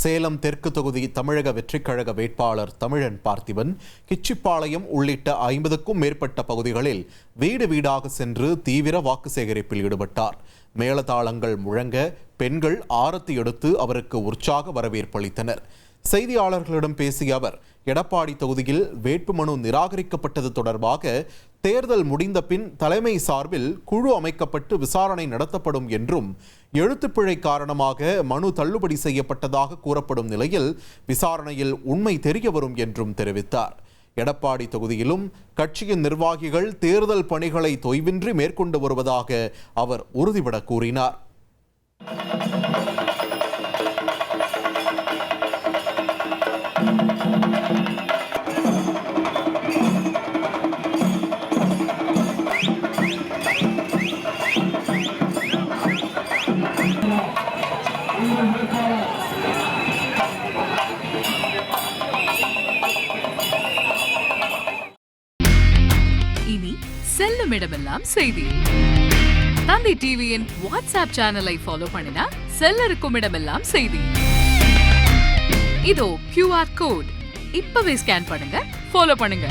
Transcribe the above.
சேலம் தெற்கு தொகுதி தமிழக வெற்றிக்கழக வேட்பாளர் தமிழன் பார்த்திபன் கிச்சிப்பாளையம் உள்ளிட்ட 50க்கும் மேற்பட்ட பகுதிகளில் வீடு வீடாக சென்று தீவிர வாக்கு சேகரிப்பில் ஈடுபட்டார். மேளதாளங்கள் முழங்க பெண்கள் ஆரத்தி எடுத்து அவருக்கு உற்சாக வரவேற்பு அளித்தனர். செய்தியாளர்களிடம் பேசிய அவர், எடப்பாடி தொகுதியில் வேட்புமனு நிராகரிக்கப்பட்டது தொடர்பாக தேர்தல் முடிந்த பின் தலைமை சார்பில் குழு அமைக்கப்பட்டு விசாரணை நடத்தப்படும் என்றும், எழுத்துப்பிழை காரணமாக மனு தள்ளுபடி செய்யப்பட்டதாக கூறப்படும் நிலையில் விசாரணையில் உண்மை தெரிய வரும் என்றும் தெரிவித்தார். எடப்பாடி தொகுதியிலும் கட்சியின் நிர்வாகிகள் தேர்தல் பணிகளை தொய்வின்றி மேற்கொண்டு வருவதாக அவர் உறுதிபட கூறினார். இனி செல்லும் இடமெல்லாம் செய்தி. தந்தை டிவியின் வாட்ஸ்அப் சேனலை ஃபாலோ பண்ணினா செல்ல இருக்கும் இடமெல்லாம் செய்தி. இதோ QR கோட் இப்பவே ஸ்கேன் பண்ணுங்க, ஃபாலோ பண்ணுங்க.